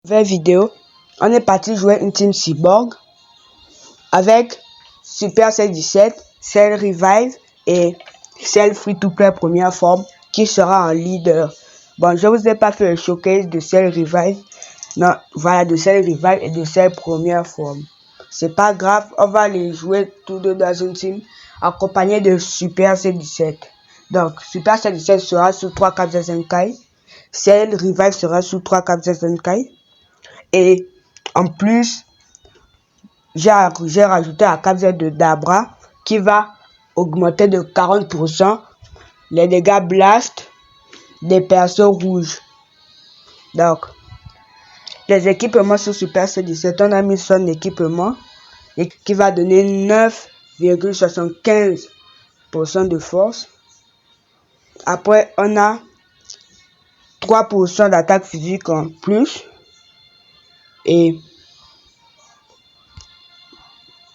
Nouvelle vidéo, on est parti jouer une team cyborg avec Super C17, Cell Revive et Cell Free to Play première forme qui sera en leader. Bon, je vous ai pas fait le showcase de Cell Revive. Non, voilà, de Cell Revive et de Cell première forme. C'est pas grave, on va les jouer tous deux dans une team accompagné de Super C17. Donc, Super C17 sera sous 3 Kai. Cell Revive sera sous 3 Kai. Et en plus, j'ai rajouté un capsule de Dabra qui va augmenter de 40% les dégâts blast des persos rouges. Donc, les équipements sur Super C17, on a mis son équipement et qui va donner 9,75% de force. Après, on a 3% d'attaque physique en plus et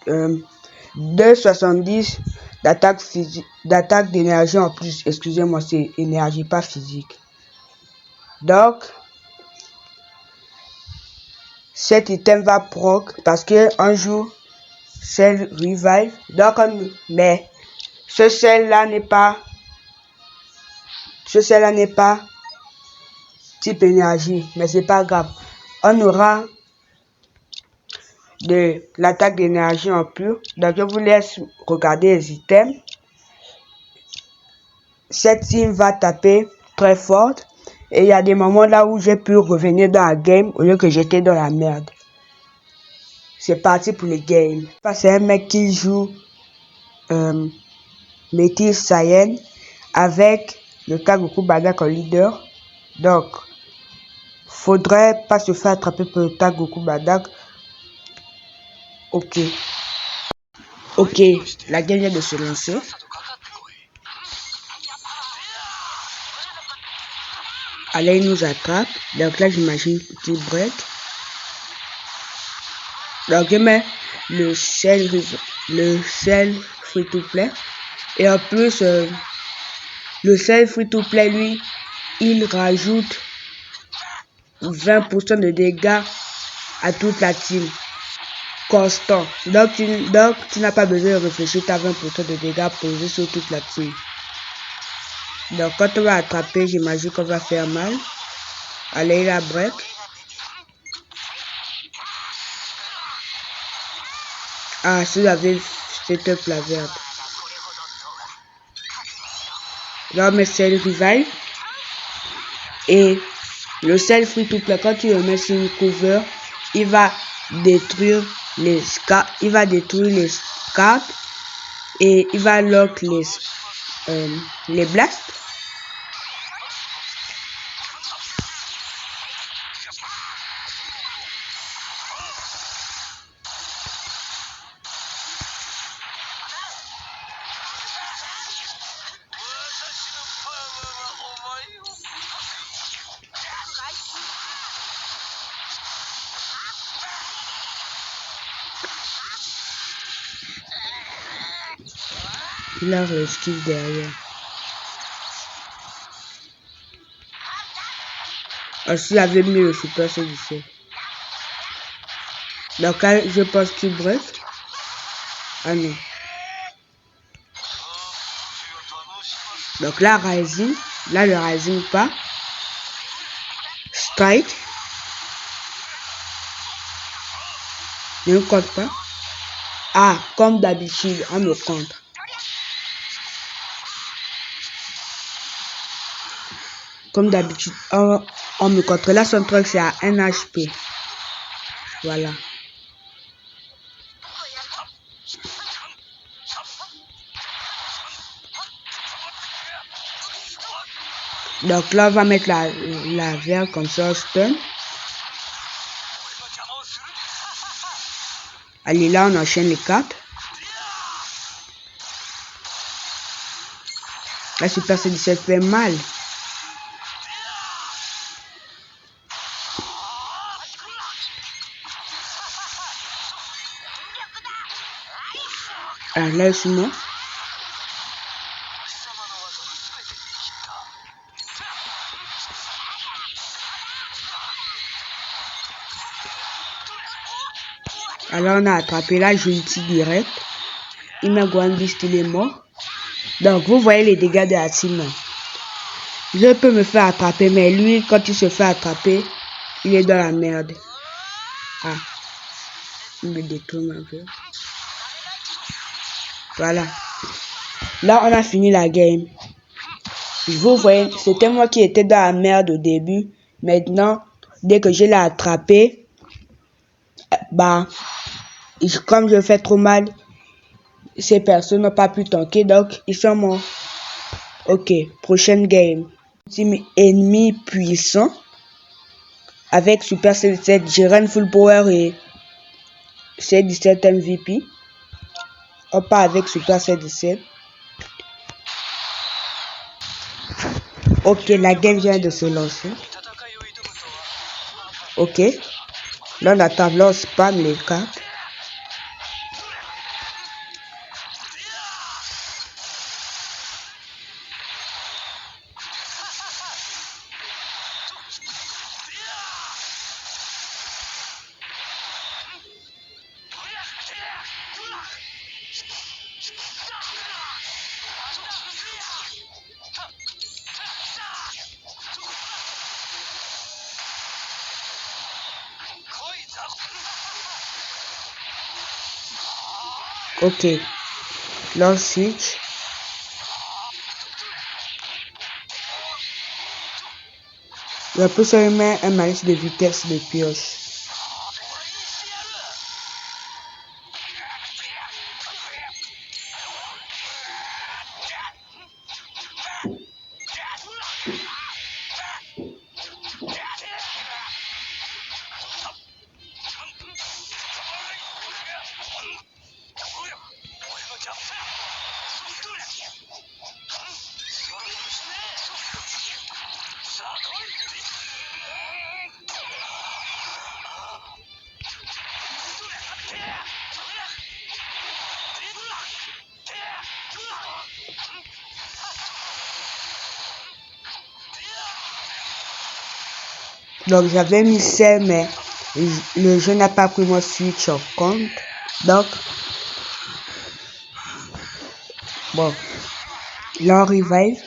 2,70 d'attaque physique, d'attaque d'énergie en plus. Excusez-moi, c'est énergie, pas physique. Donc, cet item va proc parce que un jour, Cell Revive. Donc, mais ce cell là n'est pas type énergie, mais c'est pas grave. On aura de l'attaque d'énergie en plus. Donc, je vous laisse regarder les items. Cette team va taper très forte et il y a des moments là où j'ai pu revenir dans la game au lieu que j'étais dans la merde. C'est parti pour le game. C'est un mec qui joue Métis Saiyan avec le Tagoku Badak en leader. Donc, faudrait pas se faire attraper par le Tagoku Badak. Ok, la game vient de se lancer. Allez, il nous attrape. Donc là, j'imagine petit break. Donc je mets le Cell Free to Play. Et en plus, le Cell Free to Play, lui, il rajoute 20% de dégâts à toute la team. Constant. Donc tu n'as pas besoin de réfléchir, tu as 20% de dégâts posés sur toute la team. Donc quand on va attraper, j'imagine qu'on va faire mal. Allez, la break. Ah, si vous avez setup la verte. Là, on met Cell Revive. Et le Cell Free to Play, quand tu le mets sur une cover, il va détruire les cartes. Et il va lock les blasts. Il a l'esquive derrière. Aussi, il avait mis le Super C17. Donc là, je pense qu'il break. Ah non. Donc là, Rising. Là, le Rising pas. Strike. Ne me compte pas. Ah, comme d'habitude, on me compte. Comme d'habitude, on me compte. Là, son truc, c'est à 1 HP. Voilà. Donc là, on va mettre la verte comme ça, stun. Allez, là, on enchaîne les cartes. La Super C17 fait mal. Alors là, je suis mort. Alors on a attrapé là, Junti direct. Il met Grand Beast, il est mort. Donc vous voyez les dégâts de la team. Je peux me faire attraper, mais lui, quand il se fait attraper, il est dans la merde. Ah, il me détourne un peu. Voilà. Là, on a fini la game. Vous voyez, c'était moi qui étais dans la merde au début. Maintenant, dès que je l'ai attrapé, bah, comme je fais trop mal, ces personnes n'ont pas pu tanker, donc ils sont morts. Ok, prochaine game. Team ennemi puissant. Avec Super C17, Jiren Full Power et C17 MVP. On part avec Super C17. Ok, la game vient de se lancer. Ok. Là, on attend, là, on spam les cartes. Ok. Là, on switch. Le plus seulement un malice de vitesse de pioche. Donc j'avais mis ça, mais le jeu n'a pas pris mon switch en compte. Donc, bon, là on revive.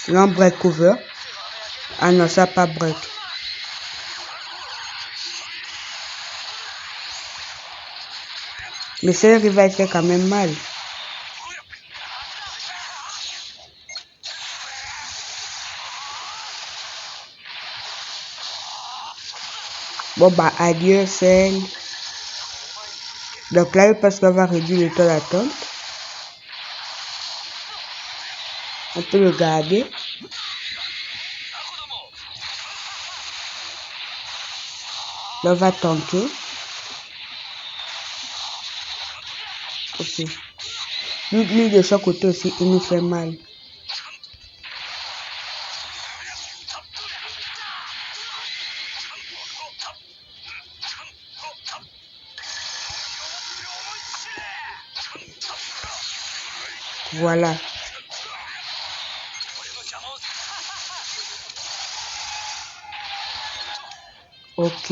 Là on break cover. Ah non, ça pas break. Mais ce revive fait quand même mal. Bon bah adieu scène. Donc là parce qu'on va réduire le temps d'attente. On peut le garder. Là on va tanker. Ok. Lui de son côté aussi, il nous fait mal. Voilà. Ok.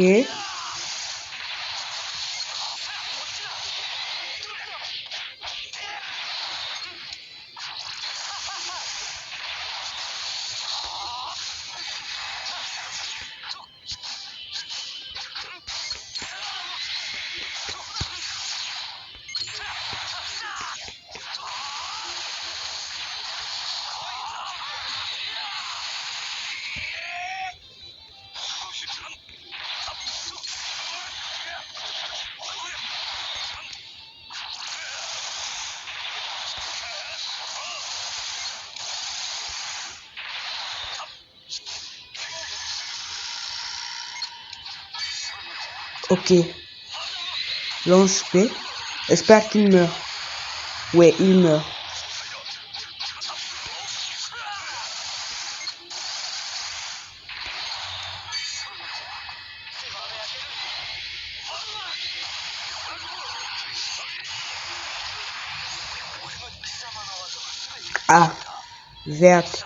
Ok. Lance P. J'espère qu'il meurt. Ouais, il meurt. Ah, verte.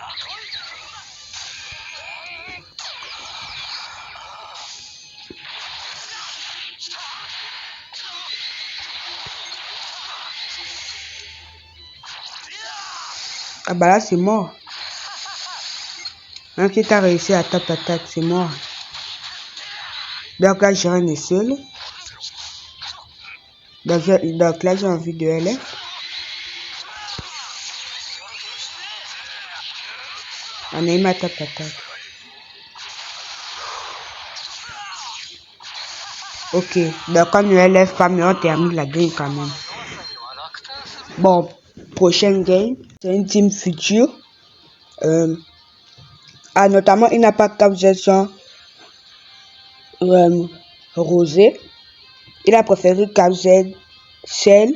Ah bah là, c'est mort. Même si t'as réussi à taper attaque, c'est mort. Donc là, Jiren est seul. Donc là, j'ai envie de LF. On a eu ma tape attaque. Ok, donc on ne LF pas, mais on termine la game quand même. Bon, prochaine game, c'est une team future. Notamment, il n'a pas capturé son rosé. Il a préféré capture Cell,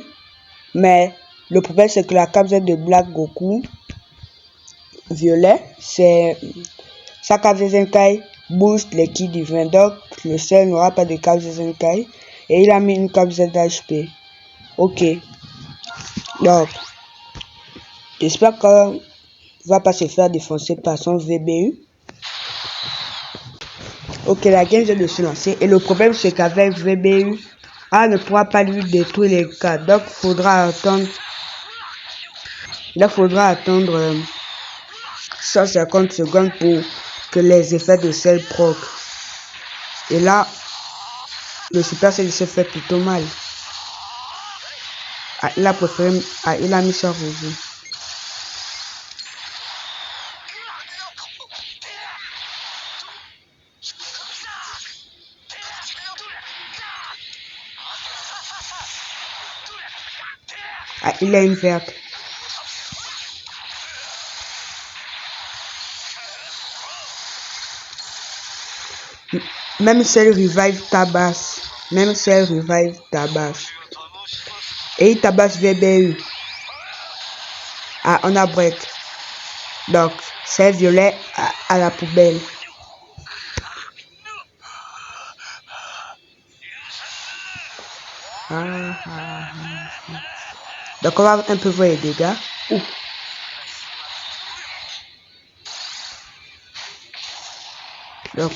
mais le problème c'est que la capture de Black Goku violet, c'est sa capture Zenkai booste les ki divins, donc le Cell n'aura pas de capture Zenkai et il a mis une capture d'HP. Ok, donc j'espère qu'on va pas se faire défoncer par son VBU. Ok, la game vient de se lancer et le problème c'est qu'avec VBU, ne pourra pas lui détruire les cartes, donc il faudra attendre 150 secondes pour que les effets de sel proc. Et là, le Super Cell se fait plutôt mal. Il a préféré, il a mis ça rouge. Il a une verte. Même celle revive tabasse. Même celle revive tabasse. Et il tabasse VBU. On a break. Donc, c'est violet à la poubelle. Donc, on va un peu voir les dégâts. Donc,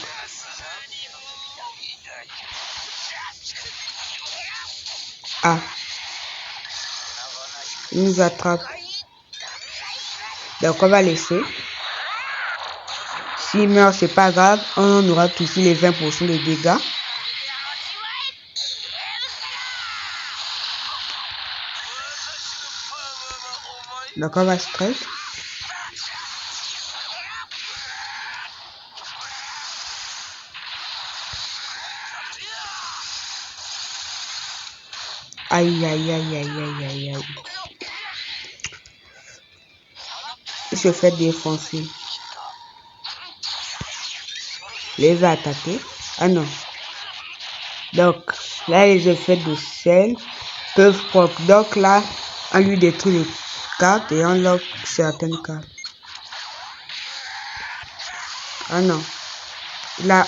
il nous attrape. Donc, on va laisser. S'il meurt, c'est pas grave. On aura toujours les 20% de dégâts. Donc, on va stress. Aïe, aïe, aïe, aïe, aïe, aïe, aïe. Il se fait défoncer. Les va attaquer. Ah non. Donc, là, les effets de sel peuvent proc. Donc là, on lui détruit les cartes et on lock certaines cartes. Ah non. Là.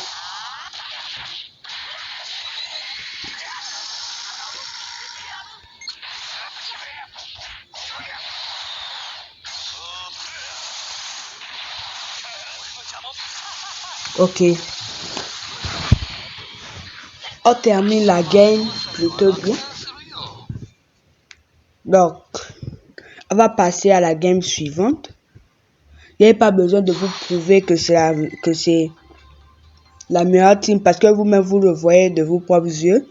Ok. On termine la game plutôt bien. Donc, on va passer à la game suivante. Il n'y a pas besoin de vous prouver que c'est la meilleure team parce que vous-même vous le voyez de vos propres yeux.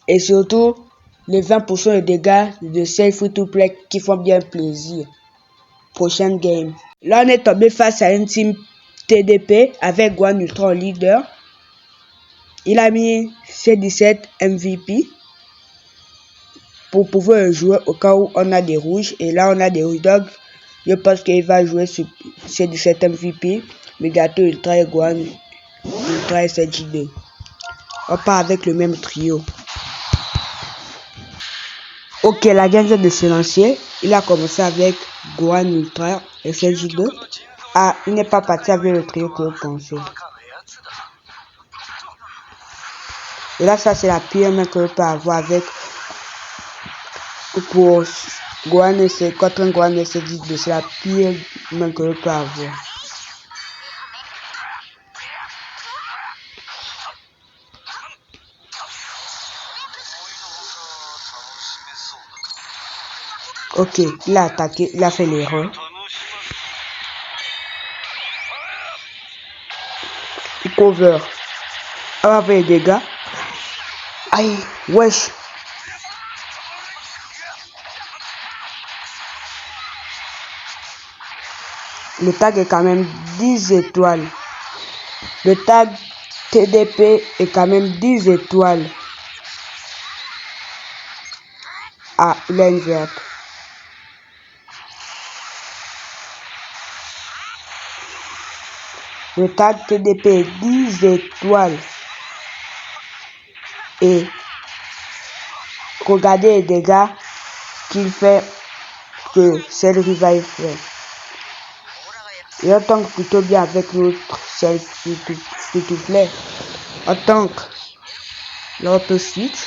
Et surtout, les 20% de dégâts de ces free-to-play qui font bien plaisir. Prochaine game. Là, on est tombé face à une team TDP avec Gohan Ultra en leader. Il a mis C17 MVP pour pouvoir jouer au cas où on a des rouges. Et là, on a des rouges. Donc, je pense qu'il va jouer sur C17 MVP, Megato Ultra et Gohan Ultra SG2. On part avec le même trio. Ok, la game vient de se lancer. Il a commencé avec Gohan Ultra SG2. Il n'est pas parti avec le trio que vous pensez. Et là, ça c'est la pire main que je peux avoir avec pour Gohan contre Gohan SG2. C'est la pire main que je peux avoir. Ok, il a attaqué, il a fait l'erreur. Il cover. On va faire les dégâts. Aïe, wesh. Le tag est quand même 10 étoiles. Le tag TDP est quand même 10 étoiles. Ah, il a une verte. Le tag TDP est 10 étoiles. Et regardez les dégâts qu'il fait, que Cell Revive fait. Il tank plutôt bien avec l'autre Cell s'il te plaît. On tank l'autre switch.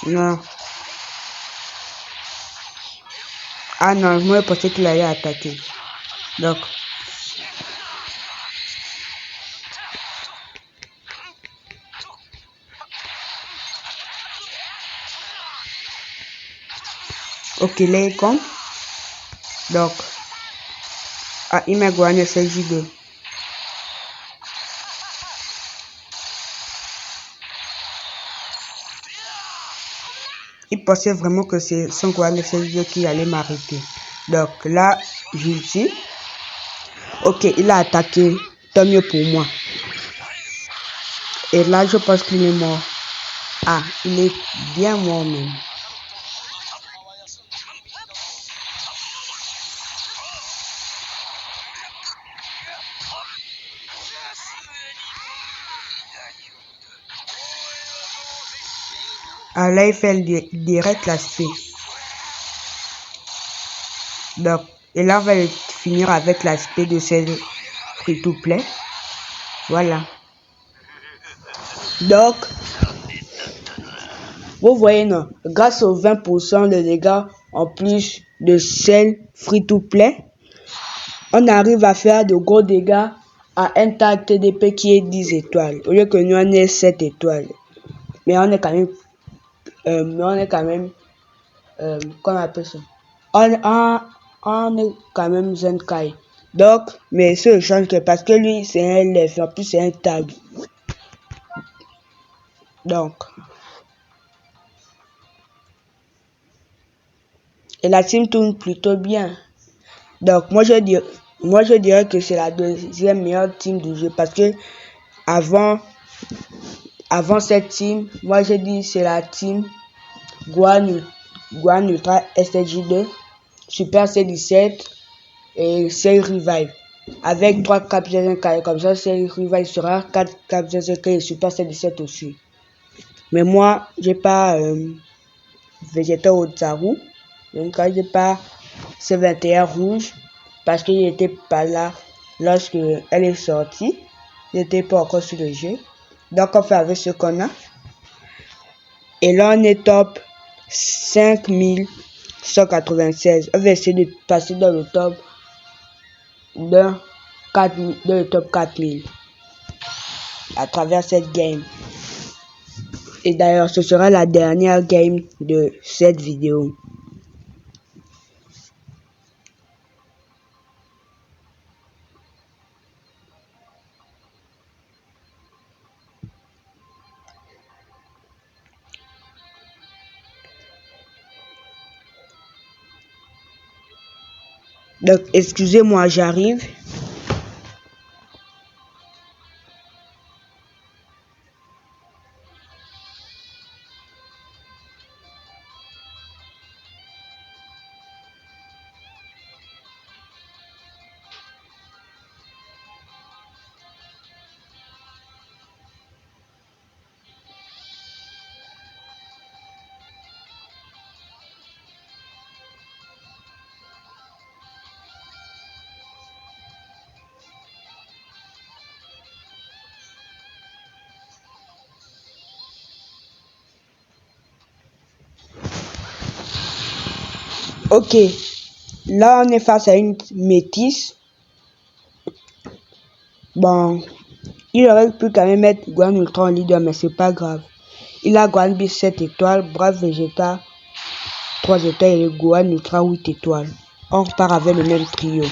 Non. Ah non, moi je pensais qu'il allait attaquer. Donc. Ok, là il compte. Donc. Ah, il m'a gagné CJ2. Il pensait vraiment que c'est son gouvernement CJ2 qui allait m'arrêter. Donc là, j'ultime. Ok, il a attaqué. Tant mieux pour moi. Et là, je pense qu'il est mort. Ah, il est bien mort même. Ah, là, il fait direct l'aspect. Donc, et là, on va finir avec l'aspect de ces free-to-play. Voilà. Donc, vous voyez, non, grâce aux 20% de dégâts en plus de celle free-to-play, on arrive à faire de gros dégâts à un tag TDP qui est 10 étoiles, au lieu que nous on est 7 étoiles. Mais on est quand même, comment on appelle ça? On est quand même Zenkai. Donc, mais ce change que parce que lui c'est un lef, en plus c'est un tag. Donc, et la team tourne plutôt bien. Donc, moi je dirais que c'est la deuxième meilleure team du jeu parce que avant cette team, moi je dis c'est la team Guan Ultra STJ2, Super C17 et Cell Revive. Avec 3 captures comme ça, Cell Revive sera 4 captures et Super C17 aussi. Mais moi, j'ai pas Vegeta Otaru, donc j'ai pas C21 rouge parce qu'il n'était pas là lorsque elle est sortie. Il n'était pas encore sur le jeu. Donc on fait avec ce qu'on a. Et là on est top 5196. On va essayer de passer dans le top de le top 4000 à travers cette game. Et d'ailleurs ce sera la dernière game de cette vidéo. Donc excusez-moi, j'arrive. Ok, là on est face à une métisse. Bon, il aurait pu quand même mettre Gohan Ultra en leader, mais c'est pas grave. Il a Gohan Beast 7 étoiles, Brave Vegeta 3 étoiles et Gohan Ultra 8 étoiles. On repart avec le même trio.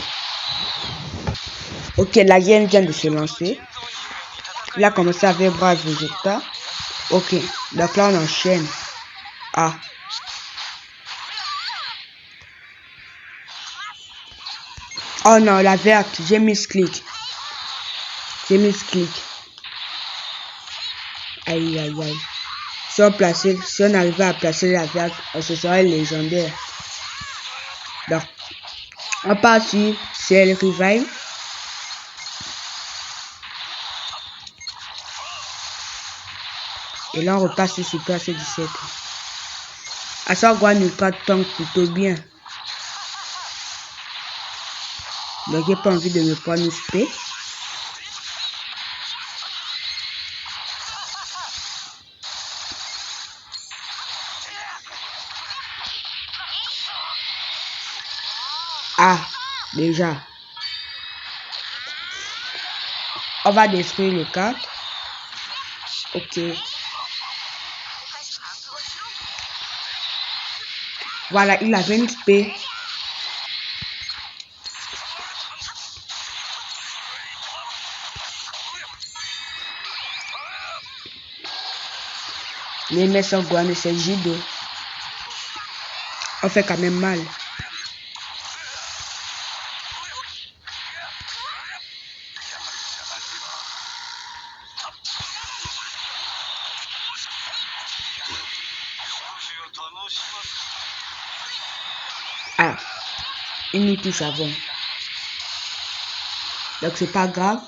Ok, la game vient de se lancer. Il a commencé avec Brave Vegeta. Ok, donc là on enchaîne. Ah. Oh non, la verte, j'ai mis clic. J'ai mis clic. Aïe aïe aïe. Si on arrivait à placer la verte, ce serait légendaire. Donc, on part sur Cell Revive. Et là, on repasse sur Super C17. À ça, Gohan Ultra tank plutôt bien. Donc, j'ai pas envie de me prendre une spé. Ah, déjà. On va détruire les cartes. Ok. Voilà, il avait une spé. Les mecs sont Gohan et c'est Jido. On fait quand même mal. Ah, il nous touche avant. Donc c'est pas grave.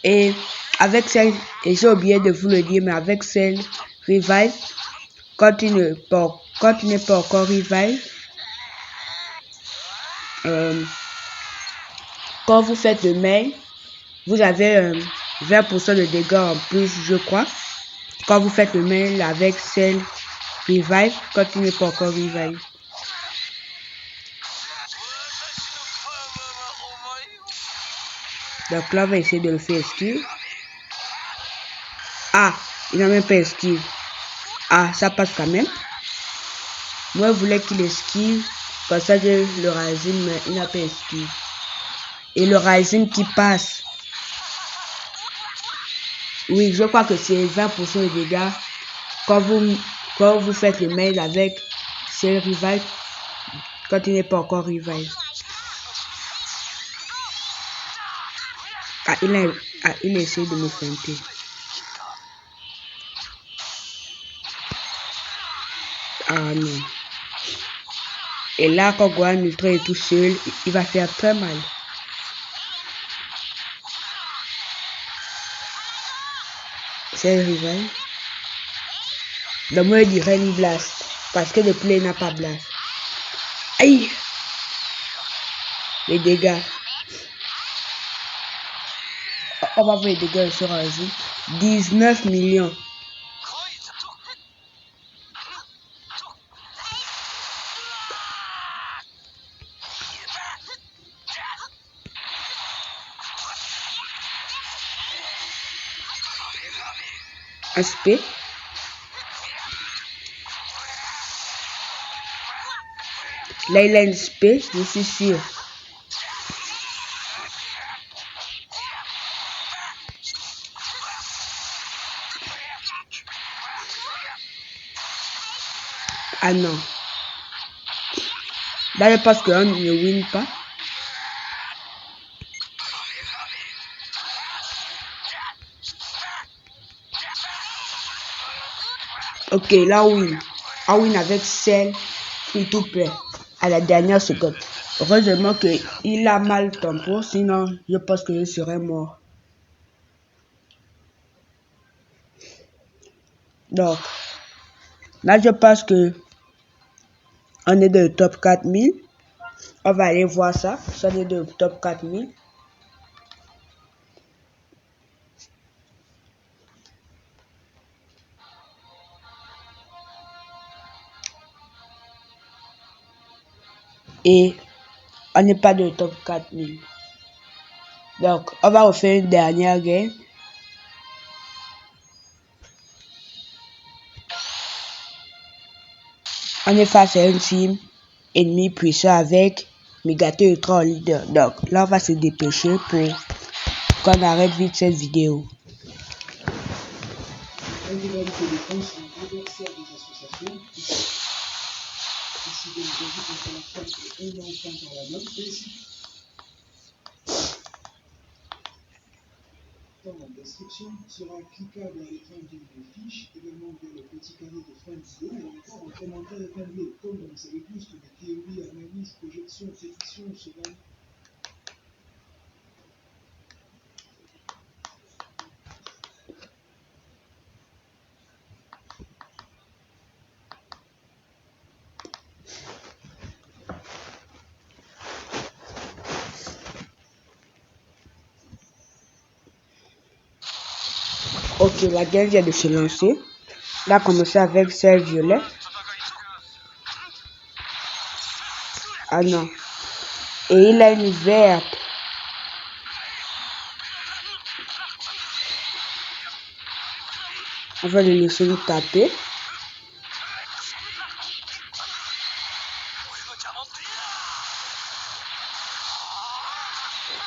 Et avec celle, et j'ai oublié de vous le dire, mais avec celle Revive, quand il n'est pas encore Revive, quand vous faites le mail, vous avez 20% de dégâts en plus, je crois. Quand vous faites le mail avec celle Revive, quand il n'est pas encore Revive. Donc là, on va essayer de le faire esquive. Ah, il n'a même pas esquive. Ah, ça passe quand même. Moi, je voulais qu'il esquive. Comme ça, j'ai le Rising, mais il n'a pas esquive. Et le Rising qui passe. Oui, je crois que c'est 20% de dégâts. Quand vous faites le mail avec Cell Revive, quand il n'est pas encore Revive. Ah, il a essayé de me feinter. Ah non. Et là, quand Gohan Ultra est tout seul, il va faire très mal. C'est Revive. Donc moi, je dirais une blast. Parce que le play n'a pas blast. Aïe! Les dégâts. On va voir les dégâts sur un jour. 19 millions. Aspect. Là, il a une spé, je suis sûr. Ah non. Là, je pense qu'on ne win pas. Ok, là, win. Ah, win avec celle free to play à la dernière seconde. Heureusement qu'il a mal tempo, sinon je pense que je serais mort. Donc, là, je pense que on est dans le top 4000. On va aller voir ça. Si on est dans le top 4000. Et on n'est pas dans le top 4000. Donc, on va refaire une dernière game. On est face à une team ennemi puissant avec Megato Ultra en leader. Donc, là, on va se dépêcher pour qu'on arrête vite cette vidéo. Dans la description sera cliquable à l'écran d'une fiche, également via le petit carré de fin de vidéo, et encore en commentaire épinglé. Comme vous savez tous que les théories, analyses, projections, prédictions seront Ok, la guerre vient de se lancer. Là, a commencé avec celle violet. Ah non. Et il a une verte. On va le laisser nous taper.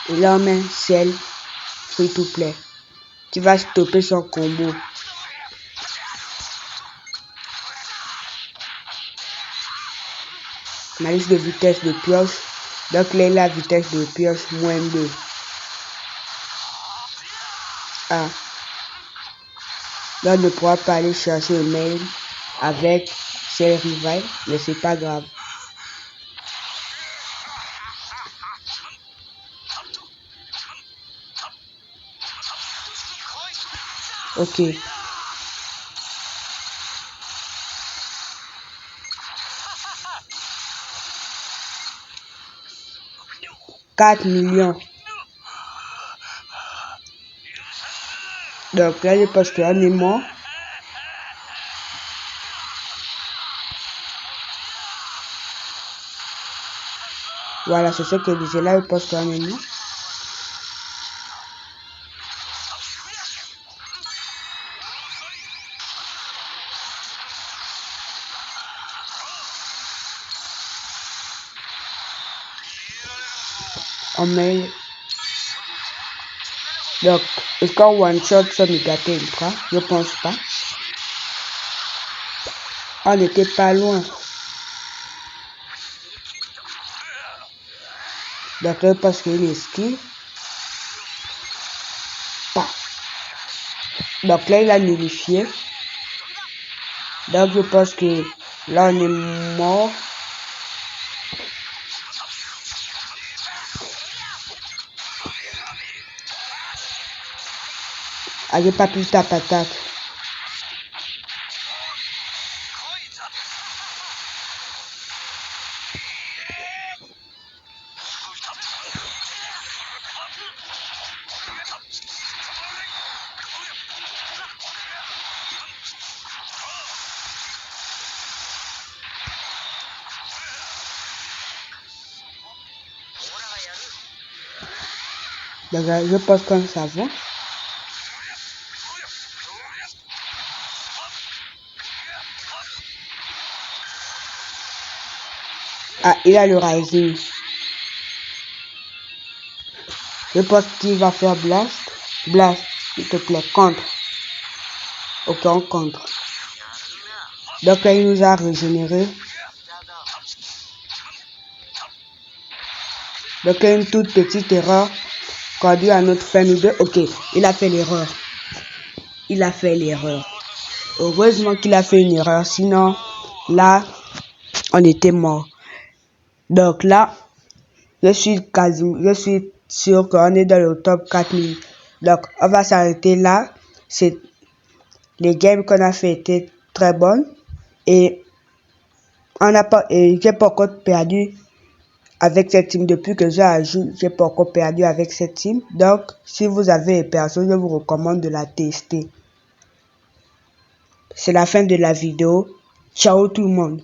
Et là, on met celle free to play qui va stopper son combo. Ma liste de vitesse de pioche. Donc là, la vitesse de pioche moins 2. Ah. Là, on ne pourra pas aller chercher le mail avec ses rivales, mais c'est pas grave. Ok. $4 millions. Donc là, je pense qu'on est mort. Voilà, c'est ce que je disais là, je pense qu'on est mort. On met... Donc, est-ce qu'on one-shot son Megato Ultra? Je pense pas. On n'était pas loin. Donc là, parce qu'il esquive. Pas. Donc là, il a nullifié. Donc je pense que là, on est mort. Ah, j'ai pas pu ta patate. Donc là, je pense qu'on ça va. Ah, il a le rising. Je pense qu'il va faire blast. Blast, s'il te plaît, contre. Ok, on contre. Donc là, il nous a régénéré. Donc là, une toute petite erreur conduit à notre fin de... Ok, il a fait l'erreur. Il a fait l'erreur. Heureusement qu'il a fait une erreur, sinon, là, on était mort. Donc là, je suis sûr qu'on est dans le top 4000. Donc, on va s'arrêter là. Les games qu'on a fait étaient très bonnes. Et j'ai pas encore perdu avec cette team. Depuis que j'ai pas encore perdu avec cette team. Donc, si vous avez personne, je vous recommande de la tester. C'est la fin de la vidéo. Ciao tout le monde.